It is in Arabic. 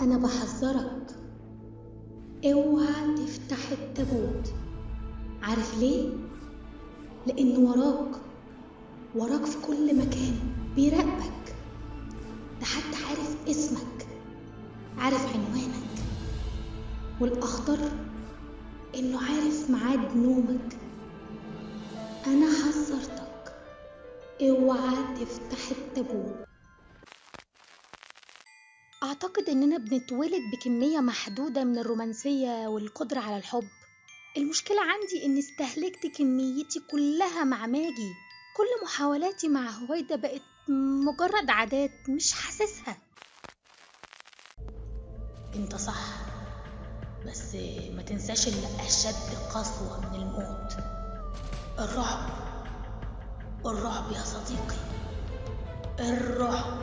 أنا بحذرك، اوعى تفتح التابوت. عارف ليه؟ لأنه وراك في كل مكان، بيراقبك. ده حتى عارف اسمك، عارف عنوانك، والأخطر إنه عارف ميعاد نومك. أنا حذرتك، اوعى تفتح التابوت. أعتقد إننا بنتولد بكمية محدودة من الرومانسية والقدرة على الحب. المشكلة عندي إني استهلكت كميتي كلها مع ماجي. كل محاولاتي مع هويدا بقت مجرد عادات مش حاسسها. انت صح، بس ما تنساش اللي أشد قسوة من الموت، الرعب يا صديقي، الرعب.